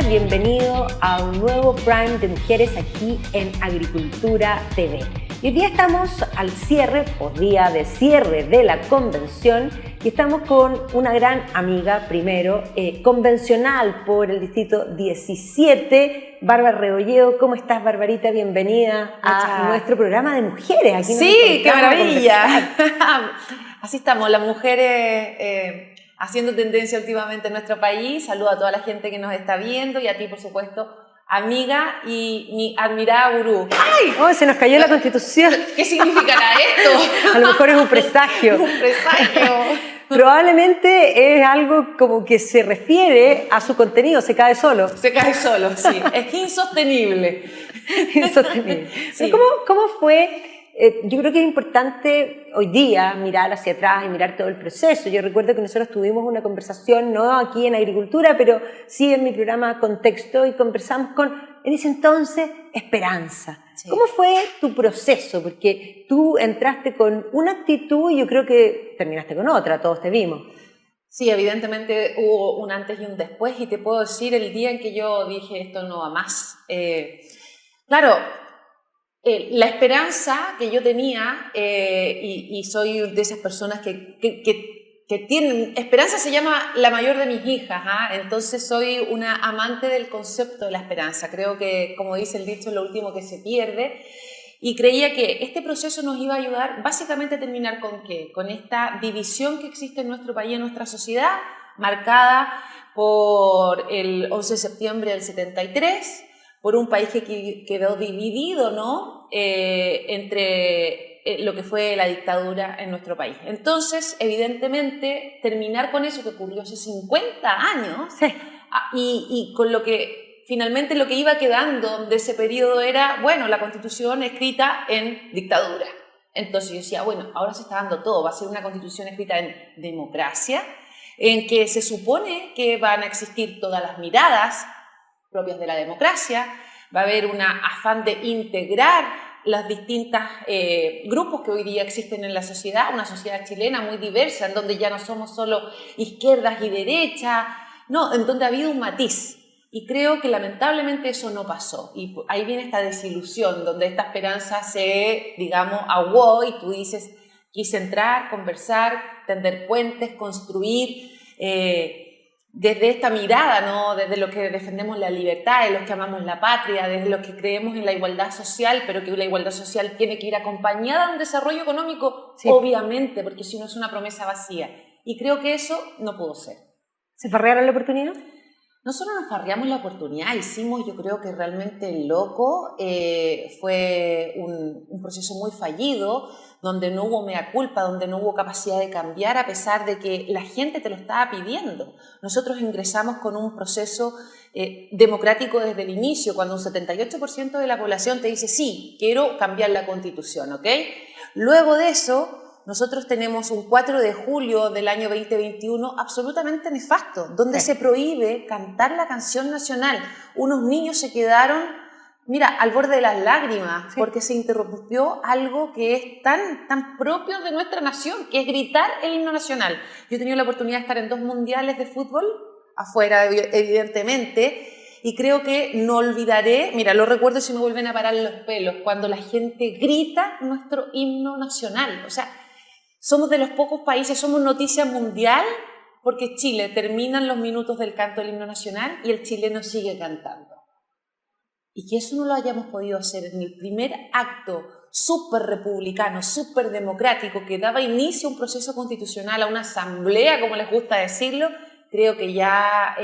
tardes, bienvenido a un nuevo Prime de Mujeres aquí en Agricultura TV. Y hoy día estamos al cierre, por día de cierre de la convención, y estamos con una gran amiga, primero, convencional por el distrito 17, Bárbara Rebolledo. ¿Cómo estás, Barbarita? Bienvenida a nuestro programa de mujeres. Aquí sí, qué maravilla. Así estamos, las mujeres haciendo tendencia últimamente en nuestro país. Saludo a toda la gente que nos está viendo y a ti, por supuesto, amiga y mi admirada gurú. ¡Ay! Oh, se nos cayó la Constitución. ¿Qué significará esto? A lo mejor es un presagio. Un presagio. Probablemente es algo como que se refiere a su contenido, se cae solo. Se cae solo, sí. Es insostenible. Insostenible. Sí. ¿Cómo fue? Yo creo que es importante hoy día mirar hacia atrás y mirar todo el proceso. Yo recuerdo que nosotros tuvimos una conversación, no aquí en Agricultura, pero sí en mi programa Contexto, y conversamos con, en ese entonces, Esperanza. Sí. ¿Cómo fue tu proceso? Porque tú entraste con una actitud y yo creo que terminaste con otra, todos te vimos. Sí, evidentemente hubo un antes y un después, y te puedo decir el día en que yo dije esto no va más. Claro, la esperanza que yo tenía, y soy de esas personas que tienen, esperanza se llama la mayor de mis hijas, entonces soy una amante del concepto de la esperanza. Creo que, como dice el dicho, es lo último que se pierde, y creía que este proceso nos iba a ayudar básicamente a terminar ¿con qué? Con esta división que existe en nuestro país, en nuestra sociedad, marcada por el 11 de septiembre del 73, por un país que quedó dividido, ¿no? Entre lo que fue la dictadura en nuestro país. Entonces, evidentemente, terminar con eso que ocurrió hace 50 años, sí. y con lo que finalmente lo que iba quedando de ese periodo era, bueno, la Constitución escrita en dictadura. Entonces yo decía, bueno, ahora se está dando todo, va a ser una Constitución escrita en democracia, en que se supone que van a existir todas las miradas propias de la democracia, va a haber un afán de integrar los distintos grupos que hoy día existen en la sociedad, una sociedad chilena muy diversa, en donde ya no somos solo izquierdas y derechas, no, en donde ha habido un matiz. Y creo que lamentablemente eso no pasó. Y ahí viene esta desilusión, donde esta esperanza se, digamos, aguó, y tú dices, quise entrar, conversar, tender puentes, construir, desde esta mirada, ¿no? Desde los que defendemos la libertad, de los que amamos la patria, desde los que creemos en la igualdad social, pero que la igualdad social tiene que ir acompañada de un desarrollo económico, sí. Obviamente, porque si no es una promesa vacía. Y creo que eso no pudo ser. ¿Se farrearon la oportunidad? No solo nos farreamos la oportunidad, hicimos, yo creo que realmente loco, fue un proceso muy fallido, donde no hubo mea culpa, donde no hubo capacidad de cambiar, a pesar de que la gente te lo estaba pidiendo. Nosotros ingresamos con un proceso democrático desde el inicio, cuando un 78% de la población te dice, sí, quiero cambiar la Constitución, ¿ok? Luego de eso, nosotros tenemos un 4 de julio del año 2021 absolutamente nefasto, donde se prohíbe cantar la canción nacional. Unos niños se quedaron, mira, al borde de las lágrimas, porque se interrumpió algo que es tan propio de nuestra nación, que es gritar el himno nacional. Yo he tenido la oportunidad de estar en 2 mundiales de fútbol, afuera evidentemente, y creo que no olvidaré, mira, lo recuerdo y se me vuelven a parar los pelos, cuando la gente grita nuestro himno nacional. O sea, somos de los pocos países, somos noticia mundial, porque Chile terminan los minutos del canto del himno nacional y el chileno sigue cantando. Y que eso no lo hayamos podido hacer en el primer acto súper republicano, súper democrático, que daba inicio a un proceso constitucional, a una asamblea, como les gusta decirlo, creo que ya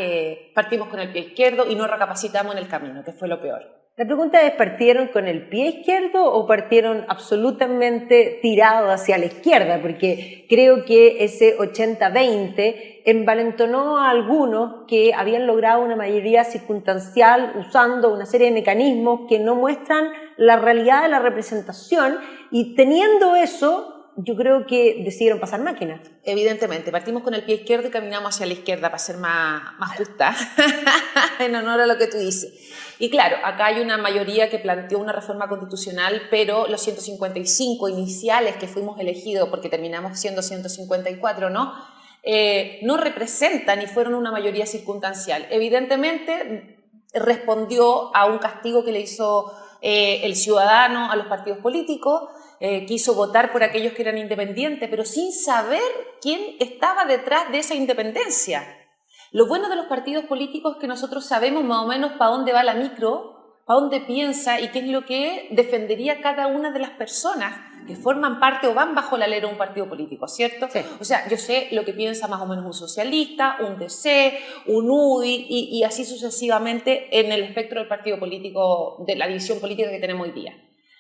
partimos con el pie izquierdo y no recapacitamos en el camino, que fue lo peor. La pregunta es, ¿partieron con el pie izquierdo o partieron absolutamente tirados hacia la izquierda? Porque creo que ese 80-20 envalentonó a algunos que habían logrado una mayoría circunstancial usando una serie de mecanismos que no muestran la realidad de la representación, y teniendo eso, yo creo que decidieron pasar máquina. Evidentemente, partimos con el pie izquierdo y caminamos hacia la izquierda para ser más justa, en honor a lo que tú dices. Y claro, acá hay una mayoría que planteó una reforma constitucional, pero los 155 iniciales que fuimos elegidos, porque terminamos siendo 154, no representan y fueron una mayoría circunstancial. Evidentemente, respondió a un castigo que le hizo el ciudadano a los partidos políticos, quiso votar por aquellos que eran independientes, pero sin saber quién estaba detrás de esa independencia. Lo bueno de los partidos políticos es que nosotros sabemos más o menos para dónde va la micro, para dónde piensa y qué es lo que defendería cada una de las personas que forman parte o van bajo la alero de un partido político, ¿cierto? Sí. O sea, yo sé lo que piensa más o menos un socialista, un DC, un UDI y así sucesivamente en el espectro del partido político, de la división política que tenemos hoy día.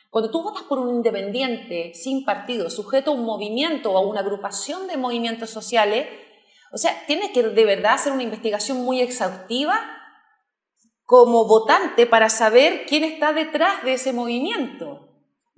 Cuando tú votas por un independiente sin partido, sujeto a un movimiento o a una agrupación de movimientos sociales, o sea, tienes que de verdad hacer una investigación muy exhaustiva como votante para saber quién está detrás de ese movimiento.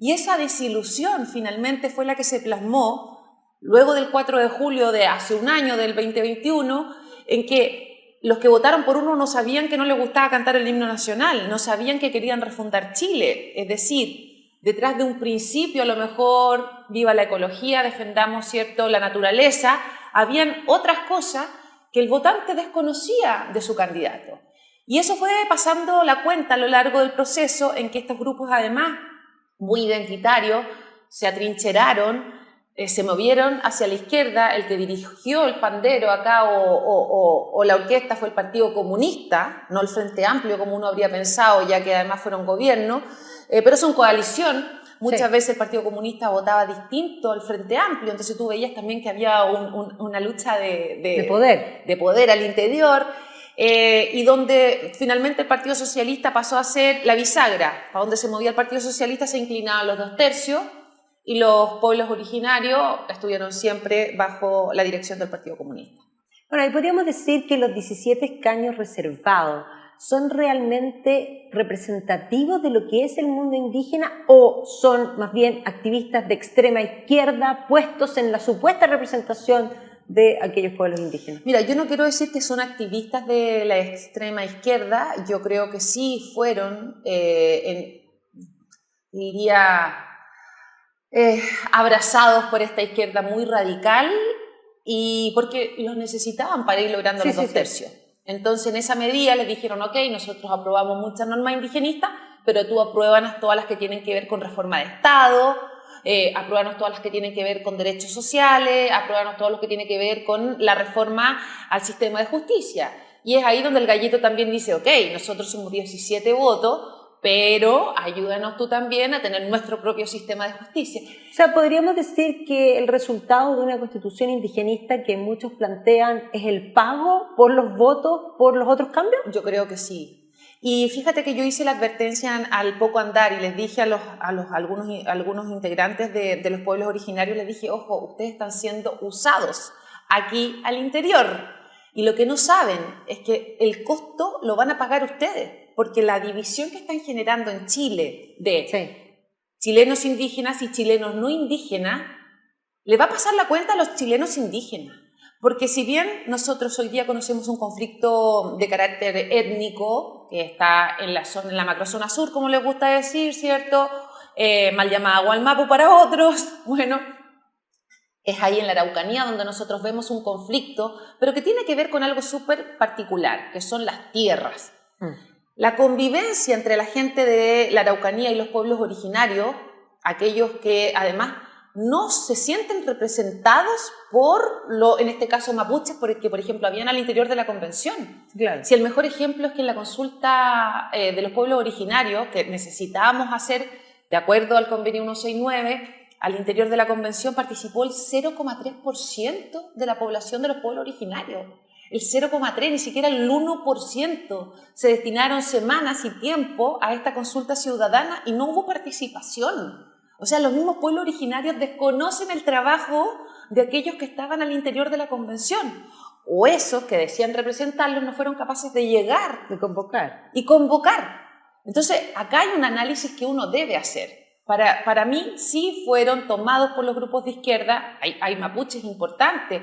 Y esa desilusión finalmente fue la que se plasmó luego del 4 de julio de hace un año, del 2021, en que los que votaron por uno no sabían que no les gustaba cantar el himno nacional, no sabían que querían refundar Chile. Es decir, detrás de un principio, a lo mejor, viva la ecología, defendamos, ¿cierto?, la naturaleza, habían otras cosas que el votante desconocía de su candidato. Y eso fue pasando la cuenta a lo largo del proceso en que estos grupos, además, muy identitarios, se atrincheraron, se movieron hacia la izquierda. El que dirigió el pandero acá o la orquesta fue el Partido Comunista, no el Frente Amplio como uno habría pensado, ya que además fueron gobierno, pero son coalición. Muchas veces el Partido Comunista votaba distinto al Frente Amplio, entonces tú veías también que había una lucha de poder al interior. Y donde finalmente el Partido Socialista pasó a ser la bisagra, para donde se movía el Partido Socialista se inclinaban los 2/3 y los pueblos originarios estuvieron siempre bajo la dirección del Partido Comunista. Bueno, y podríamos decir que los 17 escaños reservados son realmente representativos de lo que es el mundo indígena o son más bien activistas de extrema izquierda puestos en la supuesta representación de aquellos pueblos indígenas. Mira, yo no quiero decir que son activistas de la extrema izquierda, yo creo que sí fueron, abrazados por esta izquierda muy radical y porque los necesitaban para ir logrando los 2/3. Entonces, en esa medida les dijeron, ok, nosotros aprobamos muchas normas indigenistas, pero tú apruébanos todas las que tienen que ver con reforma de Estado, apruébanos todas las que tienen que ver con derechos sociales, apruébanos todo lo que tiene que ver con la reforma al sistema de justicia. Y es ahí donde el gallito también dice, ok, nosotros somos 17 votos, pero ayúdanos tú también a tener nuestro propio sistema de justicia. O sea, podríamos decir que el resultado de una constitución indigenista que muchos plantean es el pago por los votos por los otros cambios. Yo creo que sí. Y fíjate que yo hice la advertencia al poco andar y les dije a algunos integrantes de los pueblos originarios, les dije, ojo, ustedes están siendo usados aquí al interior. Y lo que no saben es que el costo lo van a pagar ustedes, porque la división que están generando en Chile de chilenos indígenas y chilenos no indígenas, le va a pasar la cuenta a los chilenos indígenas. Porque si bien nosotros hoy día conocemos un conflicto de carácter étnico que está en la macrozona sur, como les gusta decir, ¿cierto? Mal llamada Gualmapu para otros, bueno, es ahí en la Araucanía donde nosotros vemos un conflicto, pero que tiene que ver con algo súper particular, que son las tierras. La convivencia entre la gente de la Araucanía y los pueblos originarios, aquellos que además no se sienten representados por, en este caso, mapuches, porque, por ejemplo, habían al interior de la convención. Claro. Si el mejor ejemplo es que en la consulta de los pueblos originarios, que necesitábamos hacer de acuerdo al convenio 169, al interior de la convención participó el 0,3% de la población de los pueblos originarios. El 0,3%, ni siquiera el 1%. Se destinaron semanas y tiempo a esta consulta ciudadana y no hubo participación. O sea, los mismos pueblos originarios desconocen el trabajo de aquellos que estaban al interior de la convención. O esos que decían representarlos no fueron capaces de llegar. De convocar. Y convocar. Entonces, acá hay un análisis que uno debe hacer. Para mí, sí fueron tomados por los grupos de izquierda. Hay mapuches importantes.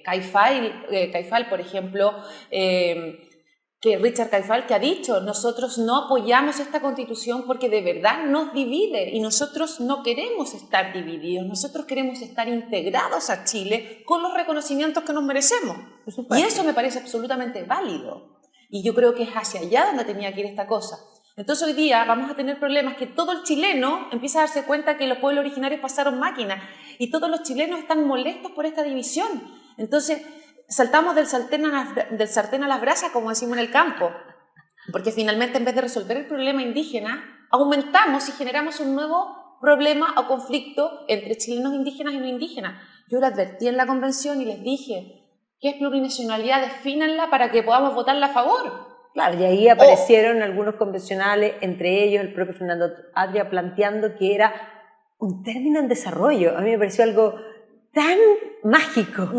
Caifal, por ejemplo, que Richard Caifal, que ha dicho, nosotros no apoyamos esta constitución porque de verdad nos divide y nosotros no queremos estar divididos, nosotros queremos estar integrados a Chile con los reconocimientos que nos merecemos. Y eso me parece absolutamente válido. Y yo creo que es hacia allá donde tenía que ir esta cosa. Entonces hoy día vamos a tener problemas que todo el chileno empieza a darse cuenta que los pueblos originarios pasaron máquina y todos los chilenos están molestos por esta división. Entonces saltamos del sartén a las brasas, como decimos en el campo, porque finalmente en vez de resolver el problema indígena, aumentamos y generamos un nuevo problema o conflicto entre chilenos indígenas y no indígenas. Yo lo advertí en la convención y les dije, ¿qué es plurinacionalidad? Defínanla para que podamos votarla a favor. Claro, y ahí aparecieron algunos convencionales, entre ellos el propio Fernando Atria, planteando que era un término en desarrollo. A mí me pareció algo tan mágico,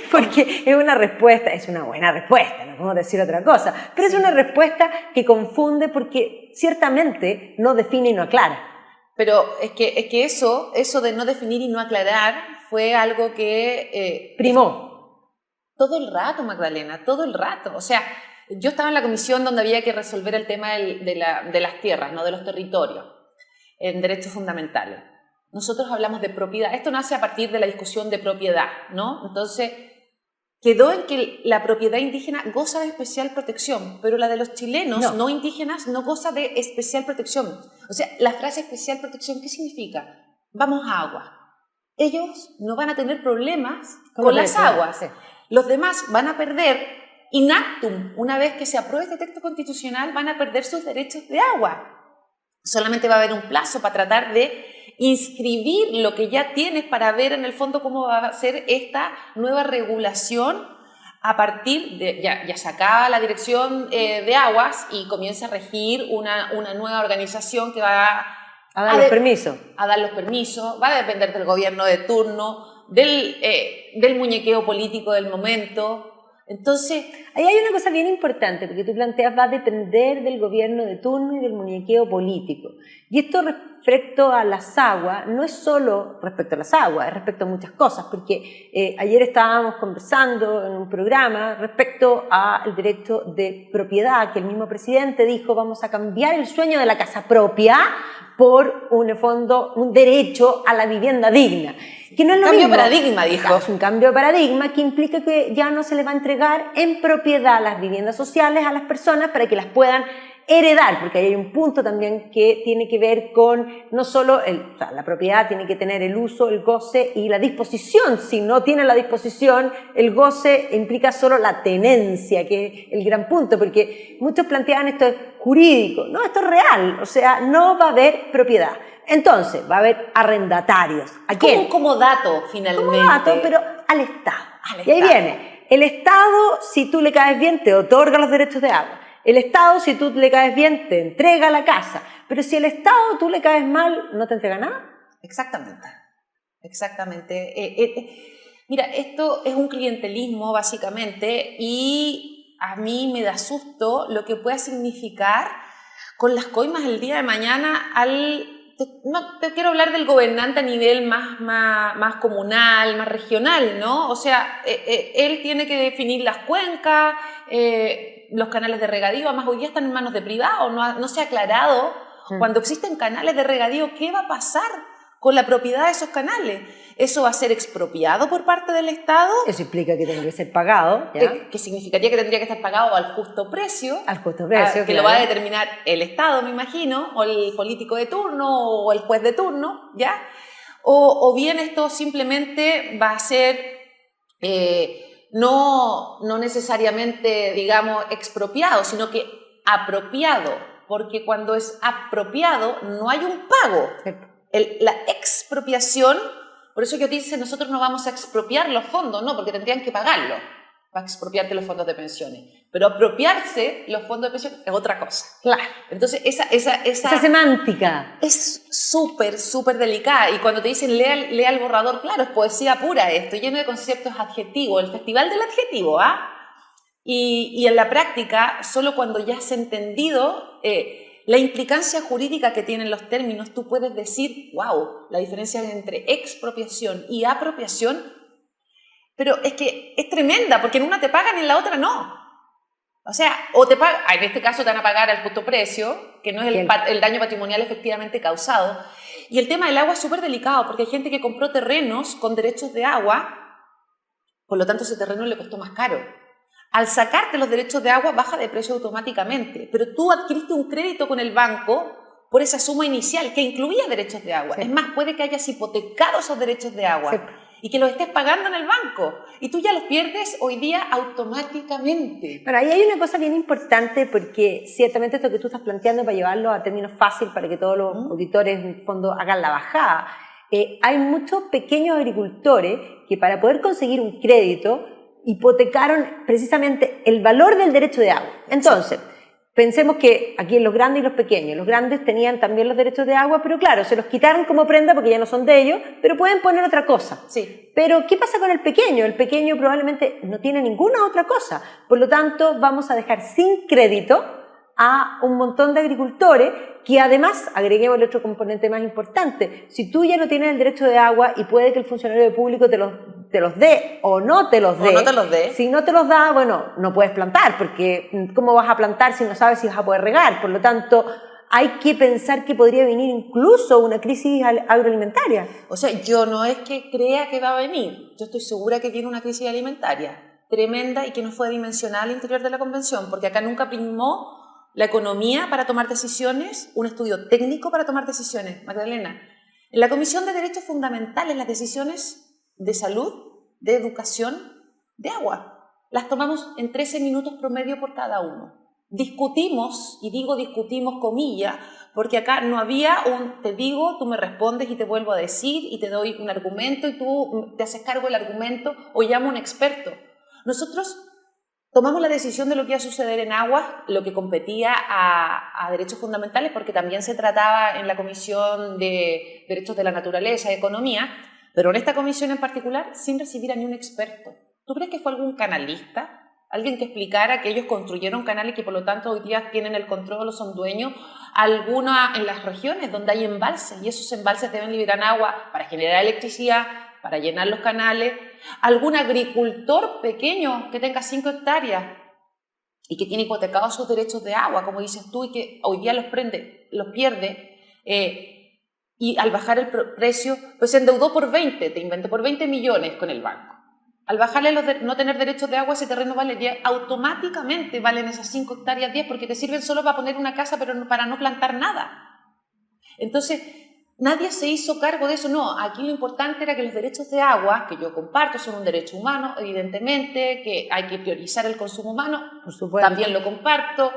porque es una respuesta, es una buena respuesta, no podemos decir otra cosa, pero es una respuesta que confunde porque ciertamente no define y no aclara. Pero es que eso de no definir y no aclarar fue algo que... primó. Todo el rato, Magdalena, todo el rato. O sea, yo estaba en la comisión donde había que resolver el tema de las tierras, ¿no? De los territorios, en derechos fundamentales. Nosotros hablamos de propiedad. Esto nace a partir de la discusión de propiedad, ¿no? Entonces, quedó en que la propiedad indígena goza de especial protección, pero la de los chilenos no indígenas no goza de especial protección. O sea, la frase especial protección, ¿qué significa? Vamos a agua. Ellos no van a tener problemas con las aguas. Sí. Los demás van a perder in actum. Una vez que se apruebe este texto constitucional, van a perder sus derechos de agua. Solamente va a haber un plazo para tratar de inscribir lo que ya tienes para ver en el fondo cómo va a ser esta nueva regulación a partir de, ya se acaba la dirección de aguas y comienza a regir una nueva organización que va a dar los permisos. A dar los permisos, va a depender del gobierno de turno, del muñequeo político del momento. Entonces, ahí hay una cosa bien importante, porque tú planteas va a depender del gobierno de turno y del muñequeo político. Y esto respecto a las aguas, no es solo respecto a las aguas, es respecto a muchas cosas, porque ayer estábamos conversando en un programa respecto al derecho de propiedad, que el mismo presidente dijo, vamos a cambiar el sueño de la casa propia por un derecho a la vivienda digna. Que no es lo cambio mismo. De paradigma, dijo. Es un cambio de paradigma que implica que ya no se le va a entregar en propiedad las viviendas sociales a las personas para que las puedan heredar, porque hay un punto también que tiene que ver con no solo la propiedad tiene que tener el uso, el goce y la disposición. Si no tiene la disposición, el goce implica solo la tenencia, que es el gran punto, porque muchos plantean esto es jurídico. No, esto es real, o sea, no va a haber propiedad. Entonces, va a haber arrendatarios. ¿A quién? Como dato, finalmente. Como dato, pero al Estado. Y ahí viene. El Estado, si tú le caes bien, te otorga los derechos de agua. El Estado, si tú le caes bien, te entrega la casa. Pero si el Estado tú le caes mal, ¿no te entrega nada? Exactamente. Mira, esto es un clientelismo, básicamente, y a mí me da susto lo que pueda significar con las coimas el día de mañana no te quiero hablar del gobernante a nivel más comunal, más regional, ¿no? O sea, él tiene que definir las cuencas, los canales de regadío, además hoy día están en manos de privados, no se ha aclarado cuando existen canales de regadío, ¿qué va a pasar con la propiedad de esos canales? ¿Eso va a ser expropiado por parte del Estado? Eso implica que tiene que ser pagado, ¿ya? Que significaría que tendría que estar pagado al justo precio. Al justo precio, que claro. Lo va a determinar el Estado, me imagino, o el político de turno, o el juez de turno, ¿ya? O bien esto simplemente va a ser, no necesariamente, digamos, expropiado, sino que apropiado, porque cuando es apropiado no hay un pago. Sí. La expropiación, por eso yo te dice, nosotros no vamos a expropiar los fondos, no, porque tendrían que pagarlo para expropiarte los fondos de pensiones. Pero apropiarse los fondos de pensiones es otra cosa. Claro. Entonces, esa semántica es súper delicada. Y cuando te dicen lea el borrador, claro, es poesía pura esto, lleno de conceptos adjetivos, el festival del adjetivo, ¿ah? Y en la práctica, solo cuando ya has entendido la implicancia jurídica que tienen los términos, tú puedes decir, wow, la diferencia entre expropiación y apropiación, pero es que es tremenda, porque en una te pagan y en la otra no. O sea, o te pagan, en este caso te van a pagar al justo precio, que no es el daño patrimonial efectivamente causado. Y el tema del agua es súper delicado, porque hay gente que compró terrenos con derechos de agua, por lo tanto ese terreno le costó más caro. Al sacarte los derechos de agua, baja de precio automáticamente, pero tú adquiriste un crédito con el banco por esa suma inicial que incluía derechos de agua. Sí. Es más, puede que hayas hipotecado esos derechos de agua. Sí. Y que los estés pagando en el banco. Y tú ya los pierdes hoy día automáticamente. Bueno, ahí hay una cosa bien importante porque ciertamente esto que tú estás planteando para llevarlo a términos fáciles para que todos los auditores en el fondo hagan la bajada. Hay muchos pequeños agricultores que para poder conseguir un crédito hipotecaron precisamente el valor del derecho de agua. Entonces, pensemos que aquí en los grandes y los pequeños, los grandes tenían también los derechos de agua, pero claro, se los quitaron como prenda porque ya no son de ellos, pero pueden poner otra cosa. Sí. Pero, ¿qué pasa con el pequeño? El pequeño probablemente no tiene ninguna otra cosa. Por lo tanto, vamos a dejar sin crédito a un montón de agricultores que además, agreguemos el otro componente más importante, si tú ya no tienes el derecho de agua y puede que el funcionario público te los dé o no te los dé. O no te los dé. Si no te los da, bueno, no puedes plantar, porque ¿cómo vas a plantar si no sabes si vas a poder regar? Por lo tanto, hay que pensar que podría venir incluso una crisis agroalimentaria. O sea, yo no es que crea que va a venir, yo estoy segura que viene una crisis alimentaria tremenda y que no fue dimensionada al interior de la convención, porque acá nunca primó la economía para tomar decisiones, un estudio técnico para tomar decisiones. Magdalena, en la Comisión de Derechos Fundamentales, las decisiones de salud, de educación, de agua, las tomamos en 13 minutos promedio por cada uno. Discutimos, y digo discutimos comillas, porque acá no había un te digo, tú me respondes y te vuelvo a decir y te doy un argumento y tú te haces cargo del argumento o llamo a un experto. Nosotros tomamos la decisión de lo que iba a suceder en aguas, lo que competía a derechos fundamentales, porque también se trataba en la Comisión de Derechos de la Naturaleza y Economía, pero en esta comisión en particular, sin recibir a ni un experto. ¿Tú crees que fue algún canalista? Alguien que explicara que ellos construyeron canales y que por lo tanto hoy día tienen el control o son dueños, alguna en las regiones donde hay embalses y esos embalses deben liberar agua para generar electricidad, para llenar los canales, algún agricultor pequeño que tenga 5 hectáreas y que tiene hipotecados sus derechos de agua, como dices tú, y que hoy día los pierde, y al bajar el precio, pues se endeudó por 20, te invento, por 20 millones con el banco. Al bajarle no tener derechos de agua, ese terreno vale 10, automáticamente valen esas 5 hectáreas 10 porque te sirven solo para poner una casa, pero para no plantar nada. Entonces, nadie se hizo cargo de eso. No, aquí lo importante era que los derechos de agua, que yo comparto, son un derecho humano, evidentemente, que hay que priorizar el consumo humano, por supuesto, también lo comparto,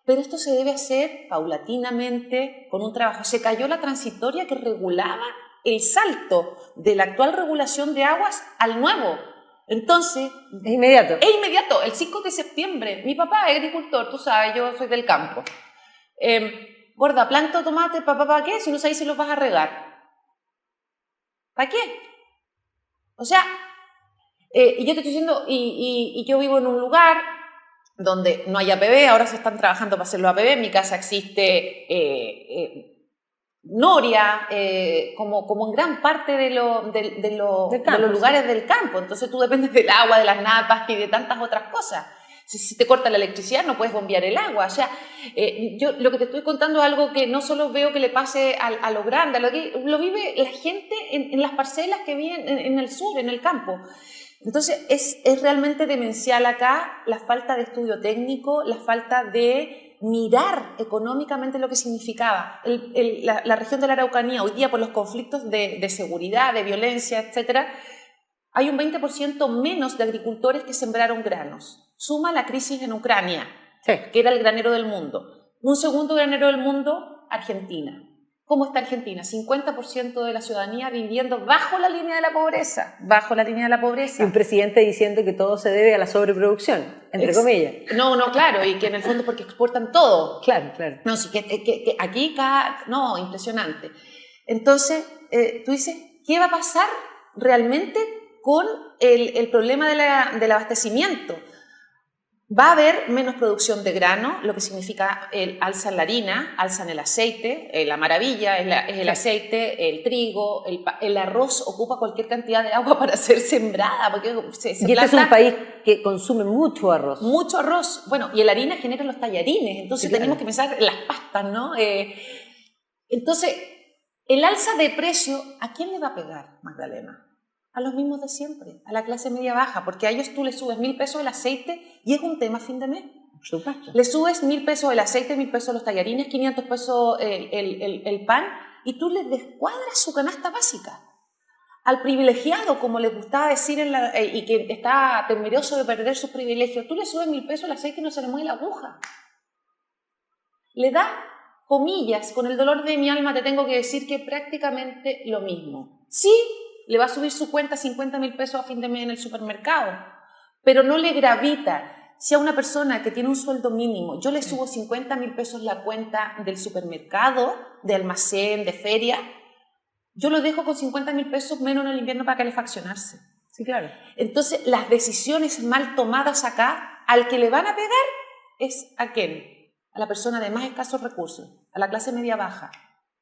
pero esto se debe hacer paulatinamente, con un trabajo. Se cayó la transitoria que regulaba el salto de la actual regulación de aguas al nuevo. Entonces, es inmediato. Es inmediato, el 5 de septiembre. Mi papá es agricultor, tú sabes, yo soy del campo. Gorda, planto tomate, ¿para qué? Si no sabes si los vas a regar. ¿Para qué? O sea, y yo te estoy diciendo, y yo vivo en un lugar donde no hay APB, ahora se están trabajando para hacerlo APB, en mi casa existe noria, como en gran parte de los lugares del campo. Entonces tú dependes del agua, de las napas y de tantas otras cosas. Si te corta la electricidad no puedes bombear el agua. O sea, yo lo que te estoy contando es algo que no solo veo que le pase a lo grande, lo vive la gente en las parcelas que viven en el sur, en el campo. Entonces es realmente demencial acá la falta de estudio técnico, la falta de mirar económicamente lo que significaba. La región de la Araucanía hoy día por los conflictos de seguridad, de violencia, etcétera, hay un 20% menos de agricultores que sembraron granos. Suma la crisis en Ucrania, sí, que era el granero del mundo. Un segundo granero del mundo, Argentina. ¿Cómo está Argentina? 50% de la ciudadanía viviendo bajo la línea de la pobreza. Bajo la línea de la pobreza. Y un presidente diciendo que todo se debe a la sobreproducción, entre comillas. No, claro, y que en el fondo porque exportan todo. Claro. No, sí, que aquí no, impresionante. Entonces, tú dices, ¿qué va a pasar realmente con el problema del abastecimiento? Va a haber menos producción de grano, lo que significa el alza en la harina, alza en el aceite, la maravilla es el aceite, el trigo, el arroz ocupa cualquier cantidad de agua para ser sembrada. Porque y este es un país que consume mucho arroz. Mucho arroz. Bueno, y la harina genera los tallarines, entonces sí, tenemos que pensar en las pastas, ¿no? Entonces, el alza de precio, ¿a quién le va a pegar, Magdalena? A los mismos de siempre, a la clase media baja, porque a ellos tú les subes 1.000 pesos el aceite y es un tema a fin de mes. Por supuesto. Le subes 1.000 pesos el aceite, 1.000 pesos los tallarines, 500 pesos el pan y tú les descuadras su canasta básica. Al privilegiado, como les gustaba decir y que está temeroso de perder sus privilegios, tú le subes 1.000 pesos el aceite y no se le mueve la aguja. Le da, comillas, con el dolor de mi alma te tengo que decir que prácticamente lo mismo. Sí, le va a subir su cuenta 50.000 pesos a fin de mes en el supermercado, pero no le gravita. Si a una persona que tiene un sueldo mínimo, yo le subo 50.000 pesos la cuenta del supermercado, de almacén, de feria, yo lo dejo con 50.000 pesos menos en el invierno para calefaccionarse. Sí, claro. Entonces, las decisiones mal tomadas acá, al que le van a pegar es ¿a quién? A la persona de más escasos recursos, a la clase media baja.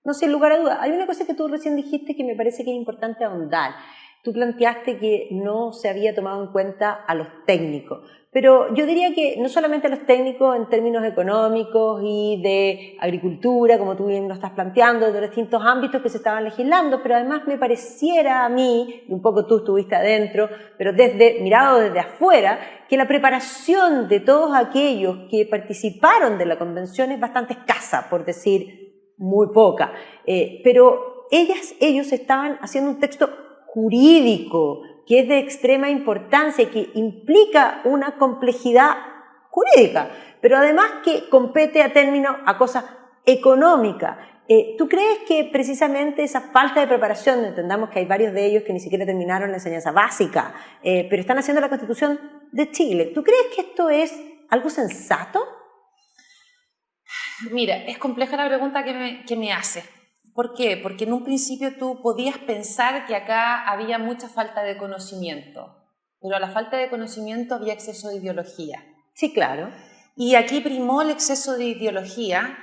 No, sin lugar a dudas. Hay una cosa que tú recién dijiste que me parece que es importante ahondar. Tú planteaste que no se había tomado en cuenta a los técnicos, pero yo diría que no solamente a los técnicos en términos económicos y de agricultura, como tú bien lo estás planteando, de los distintos ámbitos que se estaban legislando, pero además me pareciera a mí, y un poco tú estuviste adentro, pero mirado desde afuera, que la preparación de todos aquellos que participaron de la convención es bastante escasa, por decir muy poca, pero ellos estaban haciendo un texto jurídico que es de extrema importancia y que implica una complejidad jurídica, pero además que compete a cosas económicas. ¿Tú crees que precisamente esa falta de preparación, entendamos que hay varios de ellos que ni siquiera terminaron la enseñanza básica, pero están haciendo la Constitución de Chile, ¿tú crees que esto es algo sensato? Mira, es compleja la pregunta que me haces. ¿Por qué? Porque en un principio tú podías pensar que acá había mucha falta de conocimiento, pero a la falta de conocimiento había exceso de ideología. Sí, claro. Y aquí primó el exceso de ideología.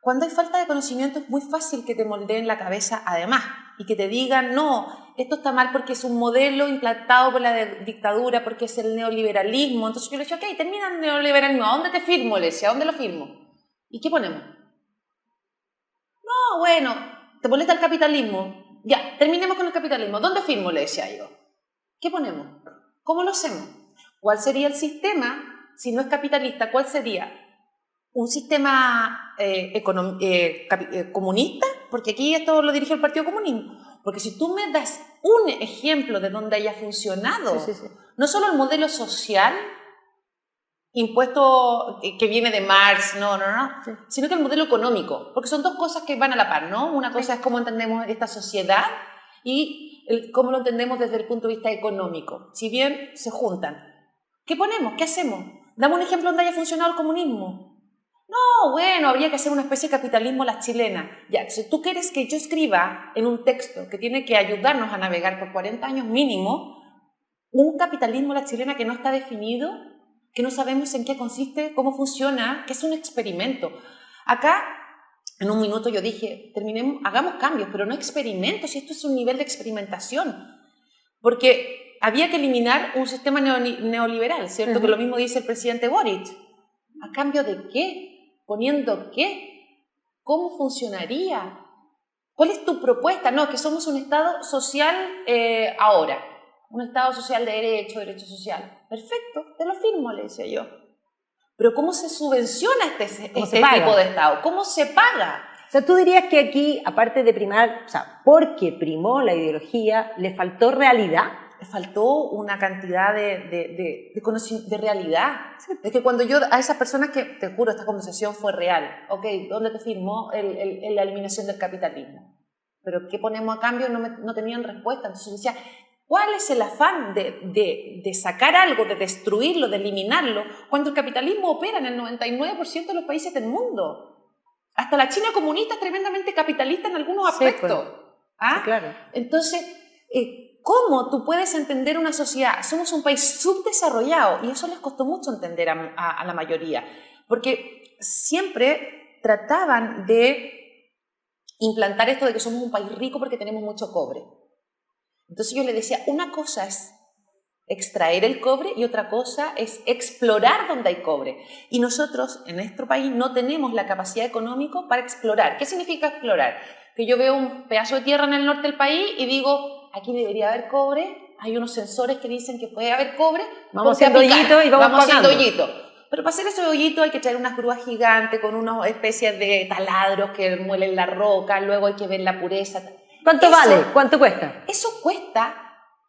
Cuando hay falta de conocimiento es muy fácil que te moldeen la cabeza además y que te digan, no, esto está mal porque es un modelo implantado por la dictadura, porque es el neoliberalismo. Entonces yo le dije, ok, termina el neoliberalismo, ¿a dónde te firmo? Le decía, ¿a dónde lo firmo? ¿Y qué ponemos? No, bueno, ¿te molesta el capitalismo? Ya, terminemos con el capitalismo. ¿Dónde firmo? Le decía yo. ¿Qué ponemos? ¿Cómo lo hacemos? ¿Cuál sería el sistema? Si no es capitalista, ¿cuál sería? ¿Un sistema comunista? Porque aquí esto lo dirige el Partido Comunismo. Porque si tú me das un ejemplo de donde haya funcionado, Sí. no solo el modelo social, impuesto que viene de Marx, no, sí, sino que el modelo económico, porque son dos cosas que van a la par, ¿no? Una cosa es cómo entendemos esta sociedad y cómo lo entendemos desde el punto de vista económico. Si bien se juntan. ¿Qué ponemos? ¿Qué hacemos? Dame un ejemplo donde haya funcionado el comunismo. No, bueno, habría que hacer una especie de capitalismo a la chilena. Ya, si tú quieres que yo escriba en un texto que tiene que ayudarnos a navegar por 40 años mínimo, un capitalismo a la chilena que no está definido, que no sabemos en qué consiste, cómo funciona, que es un experimento. Acá, en un minuto yo dije, hagamos cambios, pero no experimentos, y esto es un nivel de experimentación. Porque había que eliminar un sistema neoliberal, ¿cierto? Que lo mismo dice el presidente Boric. ¿A cambio de qué? ¿Poniendo qué? ¿Cómo funcionaría? ¿Cuál es tu propuesta? No, que somos un Estado social ahora. Un Estado social de derecho social. Perfecto, te lo firmo, le decía yo. Pero ¿cómo se subvenciona este tipo de Estado? ¿Cómo se paga? O sea, tú dirías que aquí, aparte de primar, o sea, porque primó la ideología, ¿le faltó realidad? Le faltó una cantidad de realidad. Sí. Es que cuando yo, a esas personas que, te juro, esta conversación fue real. Ok, ¿dónde te firmó la eliminación del capitalismo? Pero ¿qué ponemos a cambio? No tenían respuesta. Entonces yo decía, ¿cuál es el afán de sacar algo, de destruirlo, de eliminarlo, cuando el capitalismo opera en el 99% de los países del mundo? Hasta la China comunista es tremendamente capitalista en algunos aspectos. Pues. ¿Ah? Sí, claro. Entonces, ¿cómo tú puedes entender una sociedad? Somos un país subdesarrollado y eso les costó mucho entender a la mayoría, porque siempre trataban de implantar esto de que somos un país rico porque tenemos mucho cobre. Entonces yo le decía, una cosa es extraer el cobre y otra cosa es explorar donde hay cobre. Y nosotros en nuestro país no tenemos la capacidad económica para explorar. ¿Qué significa explorar? Que yo veo un pedazo de tierra en el norte del país y digo, aquí debería haber cobre, hay unos sensores que dicen que puede haber cobre, vamos haciendo hoyito y vamos haciendo pagando. hoyito. Pero para hacer ese hoyito hay que traer unas grúas gigantes con unas especies de taladros que muelen la roca, luego hay que ver la pureza. ¿Cuánto vale? ¿Cuánto cuesta? Eso cuesta,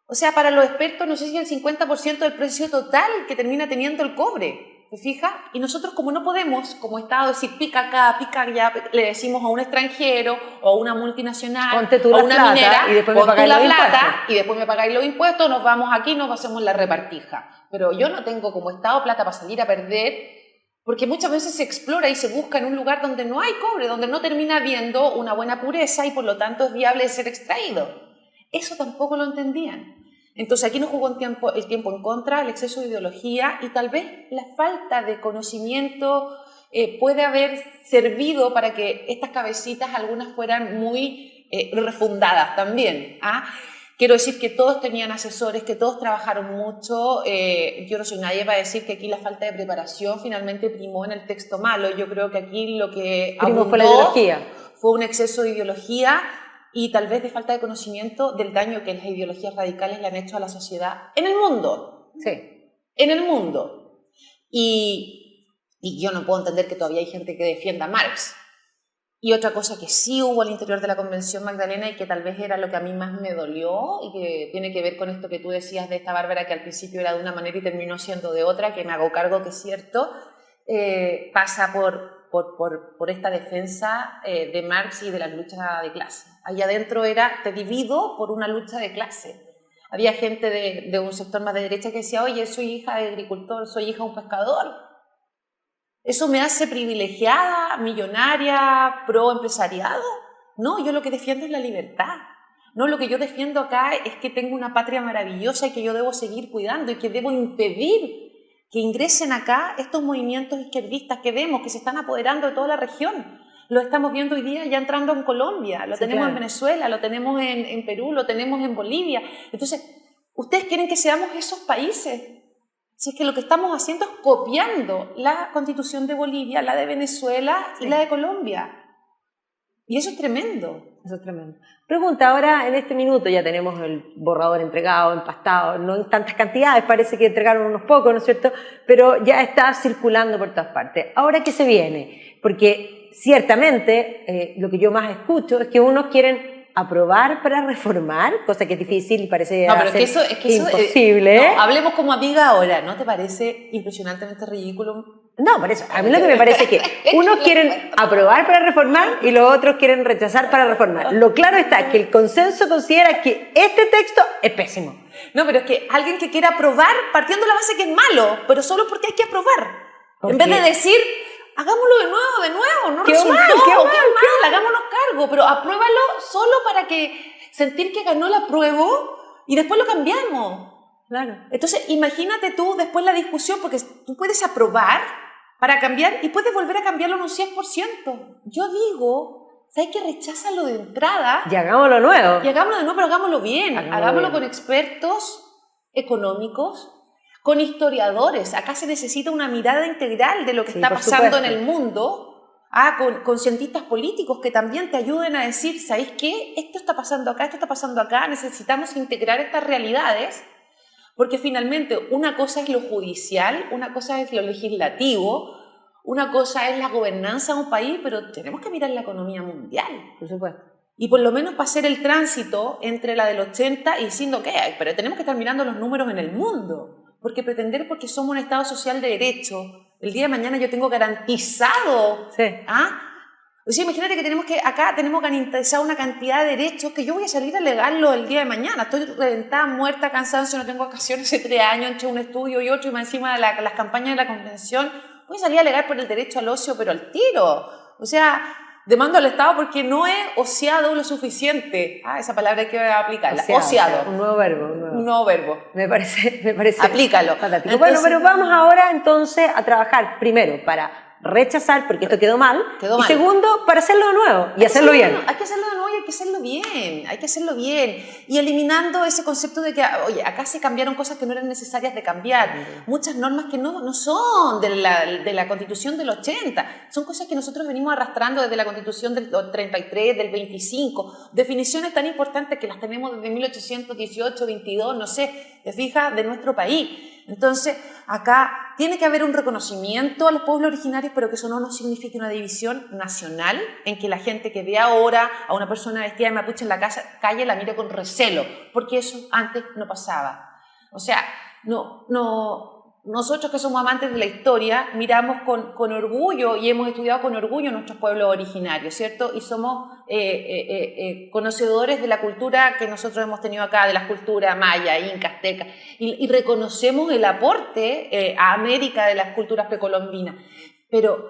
o sea, para los expertos, no sé si el 50% del precio total que termina teniendo el cobre. ¿Te fijas? Y nosotros, como no podemos, como Estado, decir pica acá, pica allá, le decimos a un extranjero o a una multinacional ponte tú o a la una plata, minera, y después me pon tú pagáis la los plata impuestos. y después me pagáis los impuestos, nos vamos aquí, nos hacemos la repartija. Pero yo no tengo como Estado plata para salir a perder, porque muchas veces se explora y se busca en un lugar donde no hay cobre, donde no termina habiendo una buena pureza y por lo tanto es viable de ser extraído. Eso tampoco lo entendían. Entonces aquí nos jugó el tiempo en contra, el exceso de ideología y tal vez la falta de conocimiento puede haber servido para que estas cabecitas algunas fueran muy refundadas también. ¿Ah? Quiero decir que todos tenían asesores, que todos trabajaron mucho. Yo no soy nadie para decir que aquí la falta de preparación finalmente primó en el texto malo. Yo creo que aquí lo que Primó fue la ideología. Fue un exceso de ideología y tal vez de falta de conocimiento del daño que las ideologías radicales le han hecho a la sociedad en el mundo. Sí. En el mundo. Y yo no puedo entender que todavía hay gente que defienda a Marx. Y otra cosa que sí hubo al interior de la Convención, Magdalena, y que tal vez era lo que a mí más me dolió, y que tiene que ver con esto que tú decías de esta Bárbara, que al principio era de una manera y terminó siendo de otra, que me hago cargo que es cierto, pasa por esta defensa de Marx y de la lucha de clase. Allá adentro era, te divido por una lucha de clase. Había gente de un sector más de derecha que decía, oye, soy hija de agricultor, soy hija de un pescador. ¿Eso me hace privilegiada, millonaria, pro empresariado? No, yo lo que defiendo es la libertad. No, lo que yo defiendo acá es que tengo una patria maravillosa y que yo debo seguir cuidando y que debo impedir que ingresen acá estos movimientos izquierdistas que vemos que se están apoderando de toda la región. Lo estamos viendo hoy día ya entrando en Colombia, lo tenemos en Venezuela, lo tenemos en Perú, lo tenemos en Bolivia. Entonces, ¿ustedes quieren que seamos esos países? Si es que lo que estamos haciendo es copiando la Constitución de Bolivia, la de Venezuela y la de Colombia. Y eso es tremendo. Eso es tremendo. Pregunta, ahora en este minuto ya tenemos el borrador entregado, empastado, no en tantas cantidades, parece que entregaron unos pocos, ¿no es cierto? Pero ya está circulando por todas partes. ¿Ahora qué se viene? Porque ciertamente lo que yo más escucho es que unos quieren aprobar para reformar, cosa que es difícil y parece imposible. No, hablemos como amiga ahora, ¿no te parece impresionantemente ridículo? No, por eso, a mí lo que me parece es que unos quieren aprobar para reformar y los otros quieren rechazar para reformar. Lo claro está que el consenso considera que este texto es pésimo. No, pero es que alguien que quiera aprobar partiendo de la base que es malo, pero solo porque hay que aprobar. En vez de decir, hagámoslo de nuevo, no resultó, qué mal, hagámonos cargo, pero apruébalo solo para que sentir que ganó el apruebo y después lo cambiamos. Claro. Entonces, imagínate tú después la discusión, porque tú puedes aprobar para cambiar y puedes volver a cambiarlo en un 100%. Yo digo, ¿sabes qué? Recházalo de entrada. Y hagámoslo nuevo. Y hagámoslo de nuevo, pero hagámoslo bien. Hagámoslo con expertos económicos, con historiadores. Acá se necesita una mirada integral de lo que está pasando en el mundo, con cientistas políticos que también te ayuden a decir, ¿sabéis qué? Esto está pasando acá, necesitamos integrar estas realidades, porque finalmente una cosa es lo judicial, una cosa es lo legislativo, una cosa es la gobernanza de un país, pero tenemos que mirar la economía mundial. Por supuesto. Y por lo menos para hacer el tránsito entre la del 80 y diciendo que pero tenemos que estar mirando los números en el mundo. Porque pretender porque somos un Estado social de derecho, el día de mañana yo tengo garantizado. Sí. O sea, imagínate que acá tenemos garantizado una cantidad de derechos que yo voy a salir a alegarlo el día de mañana. Estoy reventada, muerta, cansancio, no tengo vacaciones hace 3 años, entre un estudio y otro, y más encima de las campañas de la convención. Voy a salir a alegar por el derecho al ocio, pero al tiro. O sea, demando al Estado porque no he ociado lo suficiente. Esa palabra hay que aplicarla. Ociado. Un nuevo verbo. Un nuevo verbo. Me parece aplícalo. Fantástico. Entonces, bueno, pero vamos ahora entonces a trabajar primero para rechazar porque esto quedó mal. Quedó y mal. segundo, para hacerlo de nuevo y hacerlo bien. Hay que hacerlo de nuevo y hay que hacerlo bien. Hay que hacerlo bien. Y eliminando ese concepto de que, oye, acá se cambiaron cosas que no eran necesarias de cambiar. Muchas normas que no son de la Constitución del 80. Son cosas que nosotros venimos arrastrando desde la Constitución del 33, del 25. Definiciones tan importantes que las tenemos desde 1818, 22, no sé, te fijas, de nuestro país. Entonces, acá tiene que haber un reconocimiento a los pueblos originarios, pero que eso no nos signifique una división nacional en que la gente que ve ahora a una persona vestida de mapuche en la calle la mire con recelo, porque eso antes no pasaba. O sea, nosotros que somos amantes de la historia miramos con orgullo y hemos estudiado con orgullo nuestros pueblos originarios, ¿cierto? Y somos conocedores de la cultura que nosotros hemos tenido acá, de las culturas maya, inca, azteca, y reconocemos el aporte a América de las culturas precolombinas. Pero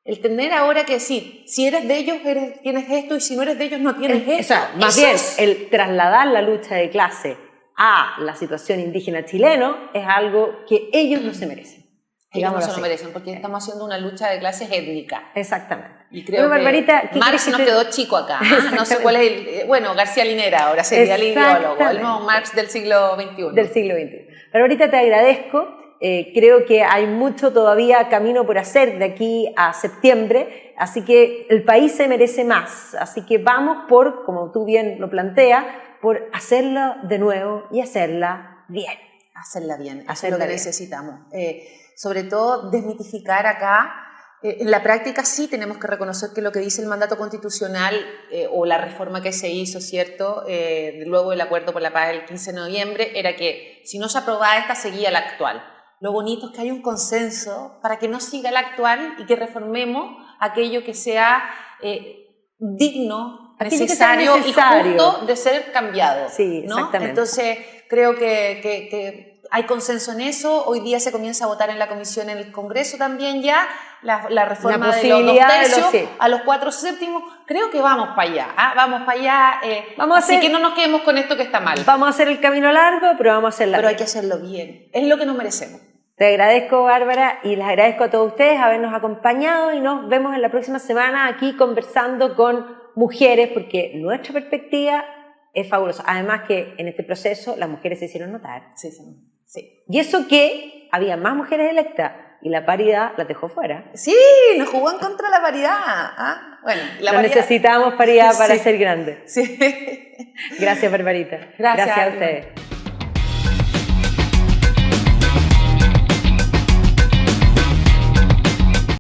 el tener ahora que decir, si eres de ellos tienes esto y si no eres de ellos no tienes esto. O sea, más bien, el trasladar la lucha de clase a la situación indígena chileno es algo que ellos no se merecen. Ellos no se lo merecen porque estamos haciendo una lucha de clases étnica. Exactamente. Y creo que Barbarita, Marx nos quedó chico acá. No sé cuál es el... Bueno, García Linera ahora sería el ideólogo, el nuevo Marx del siglo XXI. Del siglo XXI. Barbarita, te agradezco. Creo que hay mucho todavía camino por hacer de aquí a septiembre, así que el país se merece más. Así que vamos por, como tú bien lo planteas, por hacerla de nuevo y hacerla bien. Hacerla bien, eso es lo que necesitamos. Sobre todo, desmitificar acá. En la práctica sí tenemos que reconocer que lo que dice el mandato constitucional o la reforma que se hizo, ¿cierto? Luego del acuerdo por la paz del 15 de noviembre, era que si no se aprobaba esta, seguía la actual. Lo bonito es que hay un consenso para que no siga la actual y que reformemos aquello que sea digno, necesario y justo de ser cambiado. Sí, ¿no? exactamente. Entonces, creo que hay consenso en eso. Hoy día se comienza a votar en la comisión, en el Congreso también ya, la reforma de los 2 tercios a los 4/7. Creo que vamos para allá. Vamos para allá. Así que no nos quedemos con esto que está mal. Vamos a hacer el camino largo, pero vamos a hacerlo bien. Pero hay que hacerlo bien. Es lo que nos merecemos. Te agradezco, Bárbara, y les agradezco a todos ustedes habernos acompañado y nos vemos en la próxima semana aquí conversando con mujeres, porque nuestra perspectiva es fabulosa. Además que en este proceso las mujeres se hicieron notar. Sí. Y eso que había más mujeres electas y la paridad las dejó fuera. Sí, nos jugó en contra la paridad. Bueno, la paridad. Necesitamos paridad para ser grandes. Sí. Gracias, Barbarita. Gracias a ustedes.